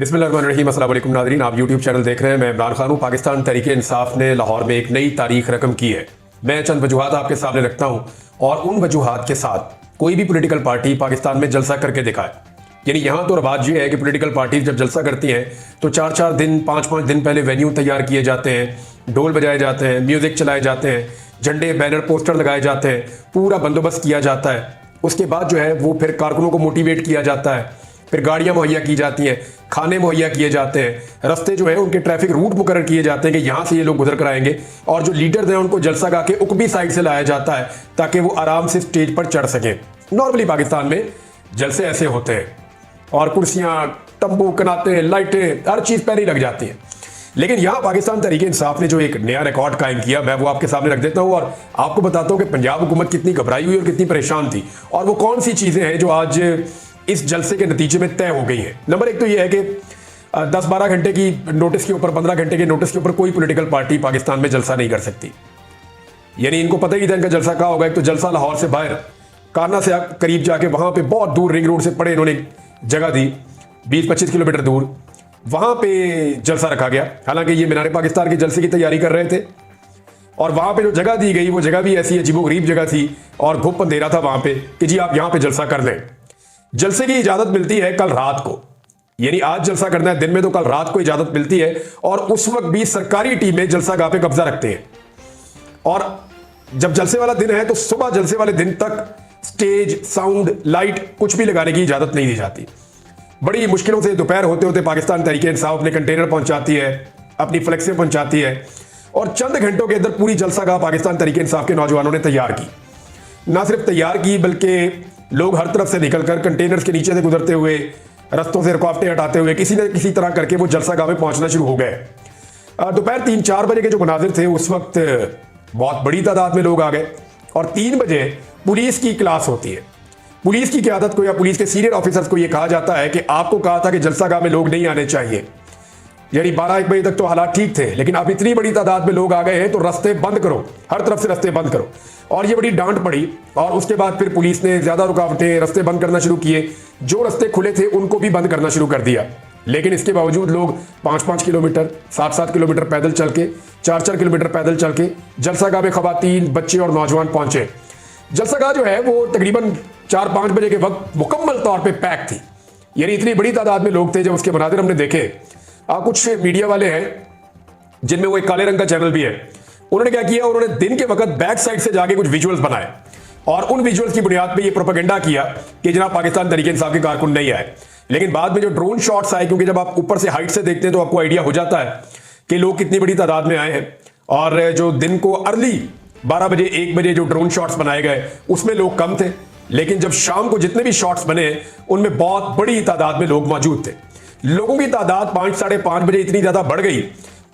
बिस्मिल्लाहिर्रहमानिर्रहीम। अस्सलाम वालेकुम नाज़रीन, आप यूट्यूब चैनल देख रहे हैं। मैं इमरान खान हूँ। पाकिस्तान तहरीक इंसाफ ने लाहौर में एक नई तारीख रकम की है। मैं चंद वजूहात आपके सामने रखता हूँ और उन वजूहात के साथ कोई भी पोलिटिकल पार्टी पाकिस्तान में जलसा करके दिखाए। यानी यहाँ तो रवाज ये है कि पोलिटिकल पार्टी जब जलसा करती हैं तो 4-4 दिन 5-5 दिन पहले वेन्यू तैयार किए जाते हैं, ढोल बजाए जाते हैं, म्यूजिक चलाए जाते हैं, झंडे बैनर पोस्टर लगाए जाते हैं, पूरा बंदोबस्त किया जाता है। उसके बाद जो है वो फिर कारकुनों को मोटिवेट किया जाता है, फिर गाड़ियां मुहैया की जाती हैं, खाने मुहैया किए जाते हैं, रास्ते जो है उनके ट्रैफिक रूट मुकर्रर किए जाते हैं कि यहाँ से ये लोग गुजर कर आएंगे, और जो लीडर्स हैं उनको जलसा गा के उकबी साइड से लाया जाता है ताकि वो आराम से स्टेज पर चढ़ सकें। नॉर्मली पाकिस्तान में जलसे ऐसे होते हैं और कुर्सियां, तंबू, कनाते, लाइटें, हर चीज़ पहले ही लग जाती है। लेकिन यहाँ पाकिस्तान तहरीक इंसाफ ने जो एक नया रिकॉर्ड कायम किया, मैं वो आपके सामने रख देता हूँ और आपको बताता हूँ कि पंजाब हुकूमत कितनी घबराई हुई और कितनी परेशान थी और वो कौन सी चीज़ें हैं जो आज इस जलसे के नतीजे में तय हो गई है। नंबर एक तो यह है कि 10-12 घंटे की नोटिस के ऊपर, 15 घंटे के नोटिस के ऊपर कोई पॉलिटिकल पार्टी पाकिस्तान में जलसा नहीं कर सकती। यानी इनको पता ही था इनका जलसा कहाँ होगा। एक तो जलसा लाहौर से बाहर काना से करीब जाके वहां पे बहुत दूर रिंग रोड से पड़े इन्होंने जगह दी, 20-25 किलोमीटर दूर, वहां पे जलसा रखा गया। हालांकि ये मीनार पाकिस्तान के जलसे की तैयारी कर रहे थे और वहां पे जो जगह दी गई वो जगह भी ऐसी अजीबोगरीब जगह थी और घुप अंधेरा था वहां पे कि जी आप यहां पे जलसा कर लें। जलसे की इजाजत मिलती है कल रात को, यानी आज जलसा करना है दिन में तो कल रात को इजाजत मिलती है और उस वक्त भी सरकारी टीमें जलसा गाह पे कब्जा रखते हैं। और जब जलसे वाला दिन है तो सुबह जलसे वाले दिन तक स्टेज, साउंड, लाइट कुछ भी लगाने की इजाजत नहीं दी जाती। बड़ी मुश्किलों से दोपहर होते होते पाकिस्तान तहरीक इंसाफ अपने कंटेनर पहुंचाती है, अपनी फ्लेक्सें पहुंचाती है और चंद घंटों के अंदर पूरी जलसा गाह पाकिस्तान तहरीक इंसाफ के नौजवानों ने तैयार की। ना सिर्फ तैयार की बल्कि लोग हर तरफ से निकलकर कंटेनर्स के नीचे से गुजरते हुए, रस्तों से रुकावटें हटाते हुए किसी न किसी तरह करके वो जलसा गाह में पहुंचना शुरू हो गए। दोपहर 3-4 बजे के जो मनाजिर थे उस वक्त बहुत बड़ी तादाद में लोग आ गए और 3 बजे पुलिस की क्लास होती है। पुलिस की क़यादत को या पुलिस के सीनियर ऑफिसर्स को यह कहा जाता है कि आपको कहा था कि जलसा गाह में लोग नहीं आने चाहिए। यानी 12-1 बजे तक तो हालात ठीक थे, लेकिन अब इतनी बड़ी तादाद में लोग आ गए हैं तो रास्ते बंद करो, हर तरफ से रास्ते बंद करो। और ये बड़ी डांट पड़ी और उसके बाद फिर पुलिस ने ज्यादा रुकावटें, रास्ते बंद करना शुरू किए। जो रास्ते खुले थे उनको भी बंद करना शुरू कर दिया। लेकिन इसके बावजूद लोग 5-5 किलोमीटर, 7-7 किलोमीटर पैदल चल के, 4-4 किलोमीटर पैदल चल के जलसा गाह में खवातीन, बच्चे और नौजवान पहुंचे। जलसा गाह जो है वो तकरीबन 4-5 बजे के वक्त मुकम्मल तौर पर पैक थी। यानी इतनी बड़ी तादाद में लोग थे। जब उसके मनाजिर हमने देखे, कुछ मीडिया वाले हैं जिनमें वो एक काले रंग का चैनल भी है, उन्होंने क्या किया, उन्होंने दिन के वक्त बैक साइड से जाके कुछ विजुअल्स बनाए और उन विजुअल्स की बुनियाद पे ये प्रोपेगेंडा किया कि जनाब पाकिस्तान तहरीक इंसाफ के कारकुन नहीं आए। लेकिन बाद में जो ड्रोन शॉट्स आए, क्योंकि जब आप ऊपर से हाइट से देखते हैं तो आपको आइडिया हो जाता है कि लोग कितनी बड़ी तादाद में आए हैं। और जो दिन को अर्ली 12 बजे 1 बजे जो ड्रोन शॉट्स बनाए गए उसमें लोग कम थे, लेकिन जब शाम को जितने भी शॉट्स बने उनमें बहुत बड़ी तादाद में लोग मौजूद थे। लोगों की तादाद 5-5:30 बजे इतनी ज्यादा बढ़ गई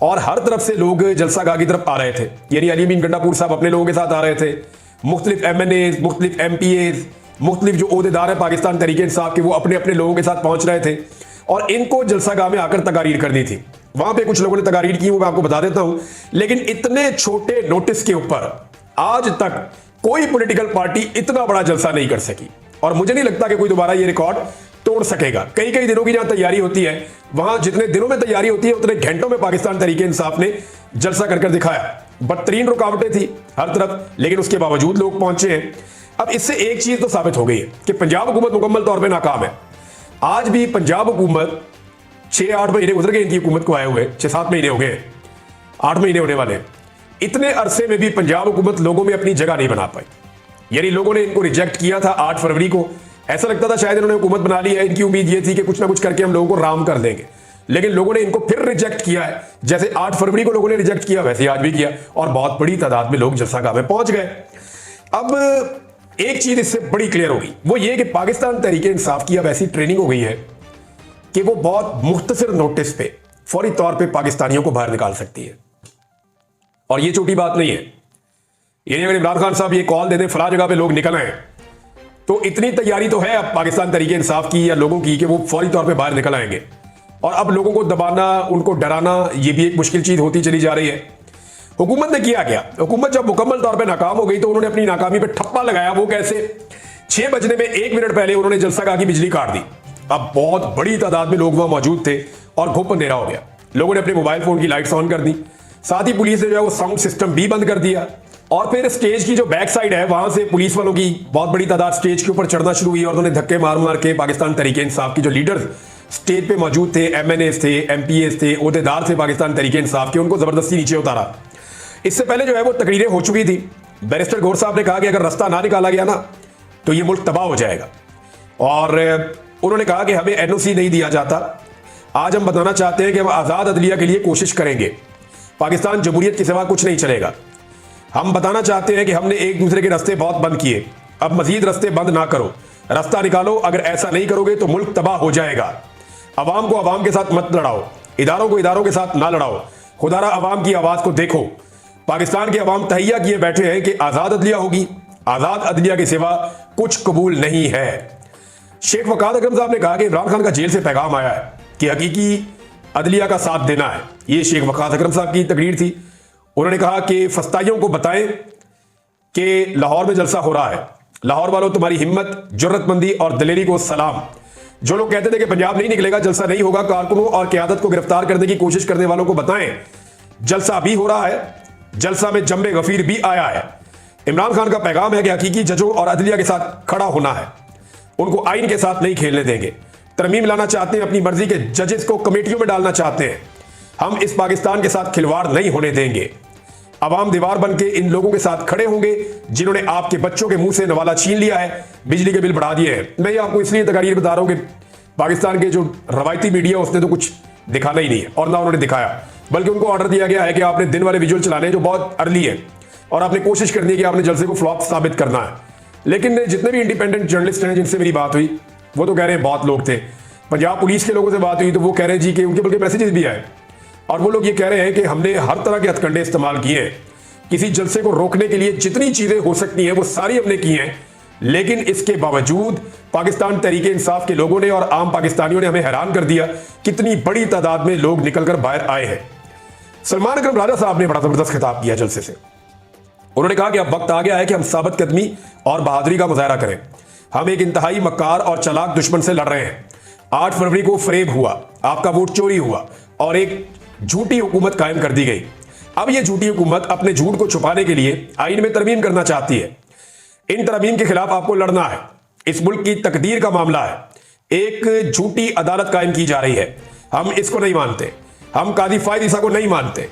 और हर तरफ से लोग जलसा गाह की तरफ आ रहे थे। यानी अली अमीन गंडापुर साहब अपने लोगों के साथ आ रहे थे, मुख्तलिफ MNAs, मुख्तलिफ MPAs, मुख्तलिफ जो ओहदेदार है पाकिस्तान तहरीक इंसाफ के, वो अपने अपने लोगों के साथ पहुंच रहे थे और इनको जलसा गाह में आकर तकारीर करनी थी। वहां पे कुछ लोगों ने तकारीर की, वो मैं आपको बता देता हूं। लेकिन इतने छोटे नोटिस के ऊपर आज तक कोई पॉलिटिकल पार्टी इतना बड़ा जलसा नहीं कर सकी और मुझे नहीं लगता कि कोई दोबारा ये रिकॉर्ड तोड़ सकेगा। कई दिनों की जहां तैयारी होती है, वहां जितने दिनों में तैयारी होती है उतने घंटों में पाकिस्तान तहरीक इंसाफ ने जलसा कर दिखाया। बदतरीन रुकावटें थी हर तरफ, लेकिन उसके बावजूद लोग पहुंचे हैं। अब इससे एक चीज तो साबित हो गई है कि पंजाब हुकूमत मुकम्मल तौर पर नाकाम है। आज भी पंजाब हुकूमत 6-8 महीने गुजर गए इनकी हुकूमत को आए हुए, 6-7 महीने हो गए, 8 महीने होने वाले। इतने अरसे में भी पंजाब हुकूमत लोगों में अपनी जगह नहीं बना पाई। यानी लोगों ने इनको रिजेक्ट किया था 8 फरवरी को। ऐसा लगता था शायद इन्होंने हुकूमत बना ली है, इनकी उम्मीद ये थी कि कुछ ना कुछ करके हम लोगों को राम कर देंगे, लेकिन लोगों ने इनको फिर रिजेक्ट किया है। जैसे 8 फरवरी को लोगों ने रिजेक्ट किया वैसे आज भी किया और बहुत बड़ी तादाद में लोग जलसा गाह में पहुंच गए। अब एक चीज इससे बड़ी क्लियर होगी, वो ये कि पाकिस्तान तहरीक इंसाफ की अब ऐसी ट्रेनिंग हो गई है कि वो बहुत मुख्तसर नोटिस पे फौरी तौर पर पाकिस्तानियों को बाहर निकाल सकती है। और ये छोटी बात नहीं है। यानी अगर इमरान खान साहब ये कॉल दे दें फला जगह पे लोग निकल आए, तो इतनी तैयारी तो है अब पाकिस्तान तहरीक इंसाफ की या लोगों की कि वो फौरी तौर पे बाहर निकल आएंगे। और अब लोगों को दबाना, उनको डराना, ये भी एक मुश्किल चीज होती चली जा रही है। हुकूमत ने किया क्या, हुकूमत जब मुकम्मल तौर पे नाकाम हो गई तो उन्होंने अपनी नाकामी पे ठप्पा लगाया। वो कैसे, 6 बजने में 1 मिनट पहले उन्होंने जलसा गाह की बिजली काट दी अब बहुत बड़ी तादाद में लोग वहां मौजूद थे और घुप अंधेरा हो गया। लोगों ने अपने मोबाइल फोन की लाइट्स ऑन कर दी, साथ ही पुलिस ने जो है वो साउंड सिस्टम भी बंद कर दिया। और फिर स्टेज की जो बैक साइड है वहां से पुलिस वालों की बहुत बड़ी तादाद स्टेज के ऊपर चढ़ना शुरू हुई और उन्होंने धक्के मार मार के पाकिस्तान तहरीक इंसाफ की जो लीडर्स स्टेज पे मौजूद थे, एमएनएस थे, एमपीएस थे, ओहदेदार थे पाकिस्तान तहरीक इंसाफ के, उनको जबरदस्ती नीचे उतारा। इससे पहले जो है वो तकरीरें हो चुकी थी। बैरिस्टर गौर साहब ने कहा कि अगर रास्ता ना निकाला गया ना तो ये मुल्क तबाह हो जाएगा, और उन्होंने कहा कि हमें एनओसी नहीं दिया जाता। आज हम बताना चाहते हैं कि हम आज़ाद अदलिया के लिए कोशिश करेंगे, पाकिस्तान जमहूरियत के सिवा कुछ नहीं चलेगा। हम बताना चाहते हैं कि हमने एक दूसरे के रास्ते बहुत बंद किए, अब मजीद रास्ते बंद ना करो, रास्ता निकालो। अगर ऐसा नहीं करोगे तो मुल्क तबाह हो जाएगा। अवाम को अवाम के साथ मत लड़ाओ, इदारों को इदारों के साथ ना लड़ाओ, खुदारा अवाम की आवाज को देखो। पाकिस्तान के अवाम तहिया किए बैठे हैं कि आज़ाद अदलिया होगी, आज़ाद अदलिया के सिवा कुछ कबूल नहीं है। शेख वकात अकरम साहब ने कहा कि इमरान खान का जेल से पैगाम आया है कि हकीकी अदलिया का साथ देना है। ये शेख वकात अकरम साहब की तकरीर थी। उन्होंने कहा कि फस्ताइयों को बताएं कि लाहौर में जलसा हो रहा है। लाहौर वालों, तुम्हारी हिम्मत, जुर्रतमंदी और दलेरी को सलाम। जो लोग कहते थे कि पंजाब नहीं निकलेगा, जलसा नहीं होगा, कारकुनों और क़यादत को गिरफ्तार करने की कोशिश करने वालों को बताएं जलसा भी हो रहा है, जलसा में जम्बे गफीर भी आया है। इमरान खान का पैगाम है कि हकीकी जजों और अदलिया के साथ खड़ा होना है, उनको आइन के साथ नहीं खेलने देंगे। तरमीम लाना चाहते हैं, अपनी मर्जी के जजेस को कमेटियों में डालना चाहते हैं। हम इस पाकिस्तान के साथ खिलवाड़ नहीं होने देंगे। अवाम दीवार बन के इन लोगों के साथ खड़े होंगे जिन्होंने आपके बच्चों के मुंह से नवाला छीन लिया है, बिजली के बिल बढ़ा दिए हैं। मैं ये आपको इसलिए तकारीर बता रहा हूं कि पाकिस्तान के जो रवायती मीडिया उसने तो कुछ दिखाना ही नहीं है और ना उन्होंने दिखाया, बल्कि उनको ऑर्डर दिया गया है कि आपने दिन वाले विजुअल चलाने जो बहुत अर्ली है और आपने कोशिश करनी है कि आपने जलसे को फ्लॉप साबित करना है। लेकिन जितने भी इंडिपेंडेंट जर्नलिस्ट हैं जिनसे मेरी बात हुई वो तो कह रहे हैं, बहुत लोग थे, पंजाब पुलिस के लोगों से बात हुई तो वो कह रहे हैं जी कि उनके बल्कि मैसेजेस भी आए और वो लोग ये कह रहे हैं कि हमने हर तरह के हथकंडे इस्तेमाल किए हैं, किसी जलसे को रोकने के लिए जितनी चीजें हो सकती हैं वो सारी हमने की हैं, लेकिन इसके बावजूद पाकिस्तान तहरीक इंसाफ के लोगों ने और आम पाकिस्तानियों ने हमें हैरान कर दिया, कितनी बड़ी तादाद में लोग निकलकर बाहर आए हैं। सलमान अकरम राजा साहब ने बड़ा जबरदस्त खिताब किया जलसे से। उन्होंने कहा कि अब वक्त आ गया है कि हम साबित कदमी और बहादुरी का मुजाहरा करें। हम एक इंतहाई मक्कार और चालाक दुश्मन से लड़ रहे हैं। 8 फरवरी को फरेब हुआ, आपका वोट चोरी हुआ और एक झूठी हुकूमत कायम कर दी गई। अब यह झूठी हुकूमत अपने झूठ को छुपाने के लिए आइन में तरमीम करना चाहती है। इन तरमीम के खिलाफ आपको लड़ना है। इस मुल्क की तकदीर का मामला है। एक झूठी अदालत कायम की जा रही है, हम इसको नहीं मानते। हम कादी फायद ईसा को नहीं मानते।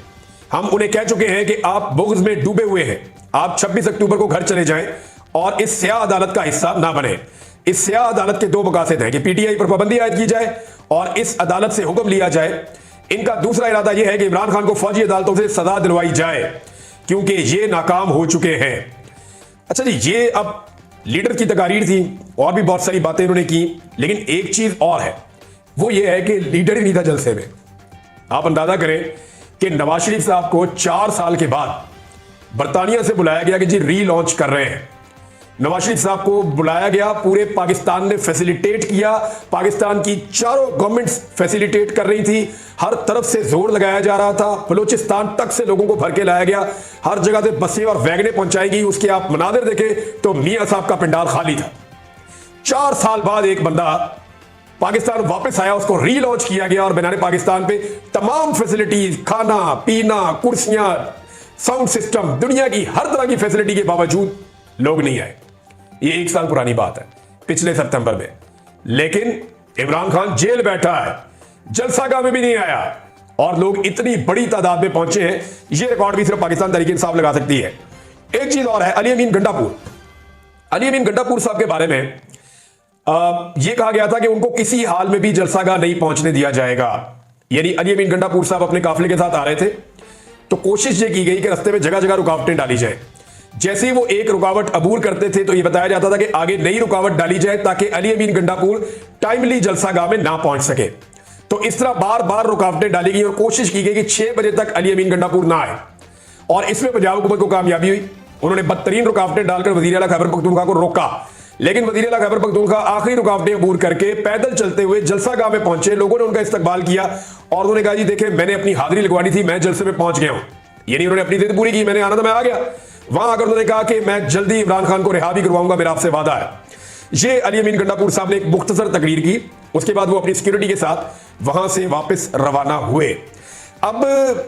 हम उन्हें कह चुके हैं कि आप बुग़्ज़ में डूबे हुए हैं, आप 26 अक्टूबर को घर चले जाएं और इस स्याह अदालत का हिस्सा ना बने। इस स्याह अदालत के 2 मकासद हैं कि पीटीआई पर पाबंदी आयद की जाए और इस अदालत से हुक्म लिया जाए। इनका दूसरा इरादा यह है कि इमरान खान को फौजी अदालतों से सजा दिलवाई जाए क्योंकि ये नाकाम हो चुके हैं। अच्छा जी, ये अब लीडर की तकारीर थी और भी बहुत सारी बातें उन्होंने की, लेकिन एक चीज और है, वो ये है कि लीडर ही नहीं था जलसे में। आप अंदाजा करें कि नवाज शरीफ साहब को 4 साल के बाद बरतानिया से बुलाया गया कि जी री-लॉन्च कर रहे हैं। नवाज शरीफ साहब को बुलाया गया, पूरे पाकिस्तान ने फैसिलिटेट किया, पाकिस्तान की चारों गवर्नमेंट्स फैसिलिटेट कर रही थी, हर तरफ से जोर लगाया जा रहा था, बलूचिस्तान तक से लोगों को भर के लाया गया, हर जगह से बसें और वैगनें पहुंचाएंगी। उसके आप मनाजिर देखें तो मियां साहब का पंडाल खाली था। 4 साल बाद एक बंदा पाकिस्तान वापस आया, उसको री-लॉन्च किया गया और बनाने पाकिस्तान पे तमाम फैसिलिटीज, खाना पीना, कुर्सियां, साउंड सिस्टम, दुनिया की हर तरह की फैसिलिटी के बावजूद लोग नहीं आए। ये 1 साल पुरानी बात है, पिछले सितंबर में। लेकिन इमरान खान जेल बैठा है, जलसागाह में भी नहीं आया और लोग इतनी बड़ी तादाद में पहुंचे हैं। ये रिकॉर्ड भी सिर्फ पाकिस्तान तहरीक इंसाफ लगा सकती है। एक चीज और है, अली अमीन गंडापुर। अली अमीन गंडापुर साहब के बारे में यह कहा गया था कि उनको किसी हाल में भी जलसागाह नहीं पहुंचने दिया जाएगा। यानी अली अमीन गंडापुर साहब अपने काफिले के साथ आ रहे थे तो कोशिश ये की गई कि रास्ते में जगह जगह रुकावटें डाली जाए। जैसे ही वो एक रुकावट अबूर करते थे तो ये बताया जाता था कि आगे नई रुकावट डाली जाए ताकि अली अमीन गंडापुर टाइमली जलसागाह में ना पहुंच सके। तो इस तरह बार बार रुकावटें डाली गई और कोशिश की गई कि 6 बजे तक अली अमीन गंडापुर ना आए और इसमें पंजाब हुकूमत को कामयाबी हुई। उन्होंने बदतरीन रुकावटें डालकर वज़ीर आला खैबर पख्तूनख्वा को रोका, लेकिन वज़ीर आला खैबर पख्तूनख्वा आखिरी रुकावटें अबूर करके पैदल चलते हुए जलसागाह में पहुंचे। लोगों ने उनका इस्तकबाल किया और उन्होंने कहा जी देखें, मैंने अपनी हाजिरी लगवानी थी, मैं जलसे में पहुंच गया हूं। यानी उन्होंने अपनी जिद पूरी की, मैंने आना था, मैं आ गया। वहां आकर उन्होंने कहा कि मैं जल्दी इमरान खान को रिहा भी करवाऊंगा, मेरा आपसे वादा है। ये अली अमीन गंडापुर साहब ने एक मुख्तसर तकरीर की, उसके बाद वो अपनी सिक्योरिटी के साथ वहां से वापस रवाना हुए। अब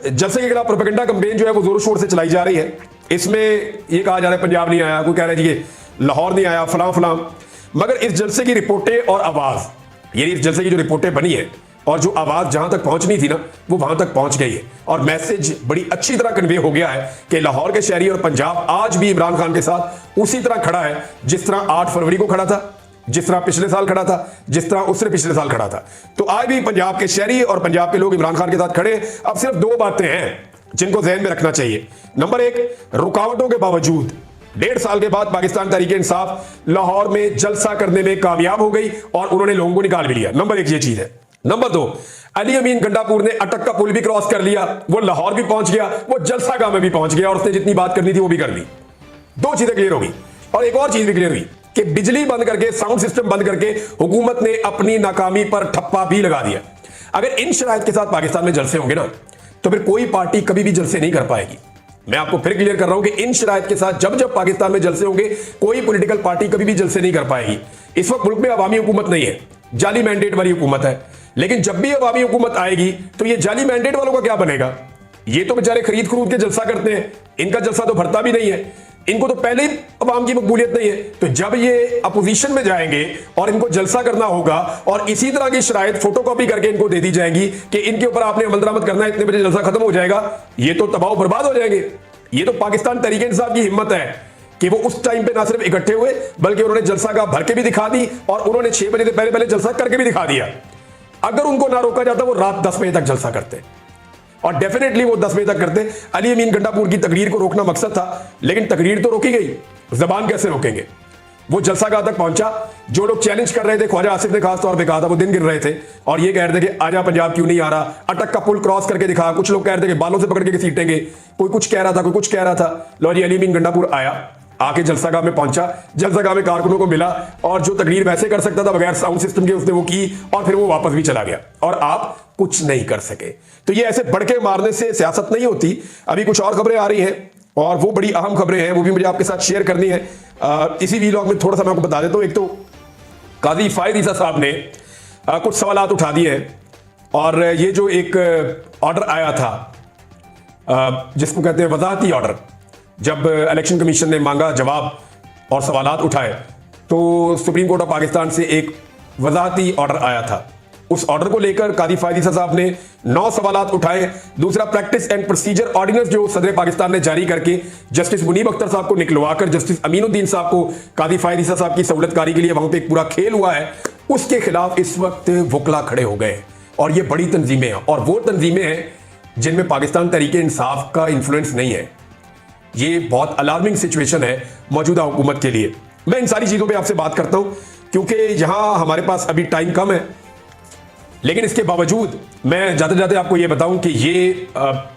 जलसे के खिलाफ प्रोपेगेंडा कैंपेन जो है वो जोरों शोर से चलाई जा रही है। इसमें ये कहा जा रहा है पंजाब नहीं आया, कोई कह रहा है जी लाहौर नहीं आया, फलां फलां। मगर इस जलसे की रिपोर्टें और आवाज, यानी इस जलसे की जो रिपोर्टें बनी है और जो आवाज जहां तक पहुंचनी थी ना, वो वहां तक पहुंच गई है और मैसेज बड़ी अच्छी तरह कन्वे हो गया है कि लाहौर के शहरी और पंजाब आज भी इमरान खान के साथ उसी तरह खड़ा है जिस तरह 8 फरवरी को खड़ा था, जिस तरह पिछले साल खड़ा था, जिस तरह उससे पिछले साल खड़ा था। तो आज भी पंजाब के शहरी और पंजाब के लोग इमरान खान के साथ खड़े। अब सिर्फ 2 बातें हैं जिनको ज़हन में रखना चाहिए। नंबर 1, रुकावटों के बावजूद 1.5 साल के बाद पाकिस्तान तहरीक इंसाफ लाहौर में जलसा करने में कामयाब हो गई और उन्होंने लोगों को निकाल भी लिया। नंबर 1 ये चीज है। नंबर 2, अली अमीन गंडापुर ने अटक का पुल भी क्रॉस कर लिया, वो लाहौर भी पहुंच गया, वो जलसा गांव में भी पहुंच गया और उसने जितनी बात करनी थी वो भी कर ली। 2 चीजें क्लियर होगी। और एक और चीज भी क्लियर हुई कि बिजली बंद करके, साउंड सिस्टम बंद करके हुकूमत ने अपनी नाकामी पर ठप्पा भी लगा दिया। अगर इन शराइत के साथ पाकिस्तान में जलसे होंगे ना, तो फिर कोई पार्टी कभी भी जलसे नहीं कर पाएगी। मैं आपको फिर क्लियर कर रहा हूं कि इन शराइत के साथ जब जब पाकिस्तान में जलसे होंगे, कोई पॉलिटिकल पार्टी कभी भी जलसे नहीं कर पाएगी। इस वक्त मुल्क में अवामी हुकूमत नहीं है, जाली मैंडेट वाली हुकूमत है। लेकिन जब भी अवामी हुकूमत आएगी तो ये जाली मैंडेट वालों का क्या बनेगा? ये तो बेचारे खरीद खरूद के जलसा करते हैं, इनका जलसा तो भरता भी नहीं है, इनको तो पहले ही अवाम की मकबूलियत नहीं है। तो जब ये अपोजिशन में जाएंगे और इनको जलसा करना होगा और इसी तरह की शराइत फोटोकॉपी करके इनको दे दी जाएंगी कि इनके ऊपर आपने अमल दरामद करना है, इतने बजे जलसा खत्म हो जाएगा, ये तो तबाह बर्बाद हो जाएंगे। ये तो पाकिस्तान तहरीक इंसाफ की हिम्मत है कि वो उस टाइम पे ना सिर्फ इकट्ठे हुए बल्कि उन्होंने जलसा का भर के भी दिखा दी और उन्होंने 6 बजे से पहले पहले जलसा करके भी दिखा दिया। अगर उनको ना रोका जाता वो रात 10 बजे तक जलसा करते और डेफिनेटली वो 10 बजे तक करते। अली अमीन गंडापुर की तकरीर को रोकना मकसद था, लेकिन तकरीर तो रोकी गई, जबान कैसे रोकेंगे? वो जलसागाह तक पहुंचा। जो लोग चैलेंज कर रहे थे, ख्वाजा आसिफ ने खास तौर पे कहा था, वो दिन गिन रहे थे और ये कह रहे थे कि आजा पंजाब क्यों नहीं आ रहा, अटक का पुल क्रॉस करके दिखा। कुछ लोग कह रहे थे कि बालों से पकड़ के घसीटेंगे, कोई कुछ कह रहा था, कोई कुछ कह रहा था। लो जी, अली अमीन गंडापुर आया, आके जलसागाह में पहुंचा, जलसागाह में कारकुनों को मिला और जो तकरीर वैसे कर सकता था बगैर साउंड सिस्टम के उसने वो की और फिर वो वापस भी चला गया और आप कुछ नहीं कर सके। तो ये ऐसे बढ़के मारने से सियासत नहीं होती। अभी कुछ और खबरें आ रही हैं और वो बड़ी अहम खबरें हैं, वो भी मुझे आपके साथ शेयर करनी है। इसी वीलॉग में थोड़ा सा मैं आपको बता देता हूं। एक तो काजी फायद ईसा साहब ने कुछ सवालात उठा दिए हैं और ये जो एक ऑर्डर आया था जिसको कहते हैं वजाहती ऑर्डर, जब इलेक्शन कमीशन ने मांगा जवाब और सवालात उठाए तो सुप्रीम कोर्ट ऑफ पाकिस्तान से एक वजाहती ऑर्डर आया था। उस ऑर्डर को लेकर काजी फायद ईसा साहब ने 9 सवालात उठाए। दूसरा, प्रैक्टिस एंड प्रोसीजर ऑर्डिनेंस जो सदर पाकिस्तान ने जारी करके जस्टिस मुनीब अख्तर साहब को निकलवाकर जस्टिस अमीनुद्दीन साहब को काजी फायद ईसा साहब की सहूलतकारी के लिए वहां पे एक पूरा खेल हुआ है, उसके खिलाफ इस वक्त वकला खड़े हो गए और ये बड़ी तंजीमें हैं और वो तंजीमें हैं जिनमें पाकिस्तान तहरीक इंसाफ का इन्फ्लुएंस नहीं है। ये बहुत अलार्मिंग सिचुएशन है मौजूदा हुकूमत के लिए। मैं इन सारी चीजों पे आपसे बात करता हूं क्योंकि यहां हमारे पास अभी टाइम कम है, लेकिन इसके बावजूद मैं जाते जाते आपको ये बताऊं कि ये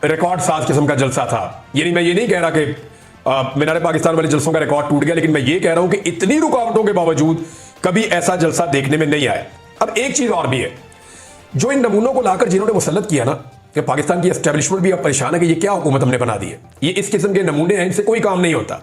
रिकॉर्ड साज किस्म का जलसा था। यानी मैं ये नहीं कह रहा कि मीनार पाकिस्तान वाले जलसों का रिकॉर्ड टूट गया, लेकिन मैं ये कह रहा हूं कि इतनी रुकावटों के बावजूद कभी ऐसा जलसा देखने में नहीं आया। अब एक चीज और भी है, जो इन नमूनों को लाकर जिन्होंने मुसल्लत किया ना, कि पाकिस्तान की एस्टेब्लिशमेंट भी अब परेशान है कि ये क्या हुकूमत हमने बना दी है, ये इस किस्म के नमूने हैं, इनसे कोई काम नहीं होता।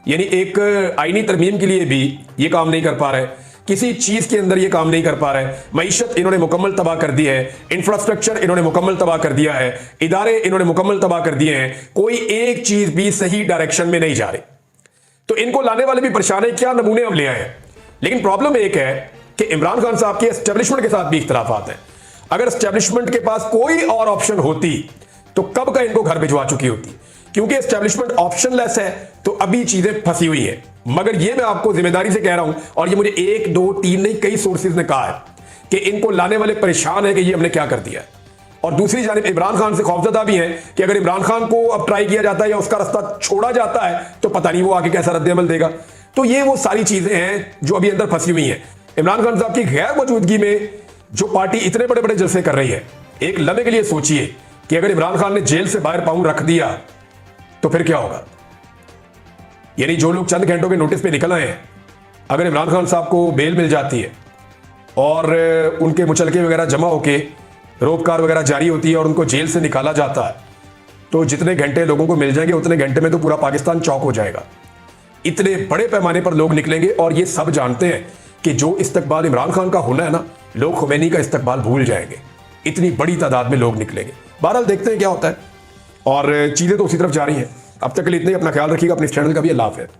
यानी एक आईनी तरमीम के लिए भी ये काम नहीं कर पा रहे, किसी चीज के अंदर ये काम नहीं कर पा रहे। मईशत इन्होंने मुकम्मल तबाह कर दी है, इंफ्रास्ट्रक्चर इन्होंने मुकम्मल तबाह कर दिया है, इदारे इन्होंने मुकम्मल तबाह कर दिए हैं, कोई एक चीज भी सही डायरेक्शन में नहीं जा रही। तो इनको लाने वाले भी परेशान है, क्या नमूने अब ले आए। लेकिन प्रॉब्लम एक है कि इमरान खान साहब की एस्टेब्लिशमेंट के साथ भी इख्तलाफात हैं। अगर एस्टेब्लिशमेंट के पास कोई और ऑप्शन होती तो कब का इनको घर भिजवा चुकी होती। क्योंकि एस्टेब्लिशमेंट ऑप्शनलेस है तो अभी चीजें फंसी हुई हैं। मगर ये मैं आपको जिम्मेदारी से कह रहा हूं और ये मुझे 1 2 3 नहीं कई सोर्सेज ने कहा है कि इनको लाने वाले परेशान है कि ये हमने क्या कर दिया। और दूसरी जानिब इमरान खान से खौफजदा भी है कि अगर इमरान खान को अब ट्राई किया जाता है या उसका रास्ता छोड़ा जाता है तो पता नहीं वो आगे कैसा रद्द-ए-अमल देगा। तो ये वो सारी चीजें हैं जो अभी अंदर फंसी हुई हैं। इमरान खान साहब की गैर मौजूदगी में जो पार्टी इतने बड़े बड़े जलसे कर रही है, एक लम्हे के लिए सोचिए कि अगर इमरान खान ने जेल से बाहर पांव रख दिया तो फिर क्या होगा। यानी जो लोग चंद घंटों के नोटिस पे निकल आए हैं, अगर इमरान खान साहब को बेल मिल जाती है और उनके मुचलके वगैरह जमा होके रोककार वगैरह जारी होती है और उनको जेल से निकाला जाता है, तो जितने घंटे लोगों को मिल जाएंगे उतने घंटे में तो पूरा पाकिस्तान चौक हो जाएगा। इतने बड़े पैमाने पर लोग निकलेंगे और ये सब जानते हैं कि जो इस्तकबाल इमरान खान का होना है ना, लोग खुमैनी का इस्तकबाल भूल जाएंगे। इतनी बड़ी तादाद में लोग निकलेंगे। बहरहाल देखते हैं क्या होता है, और चीजें तो उसी तरफ जा रही हैं। अब तक के लिए इतने ही। अपना ख्याल रखिएगा, अपने इस चैनल का भी। अल्लाह हाफ़िज़।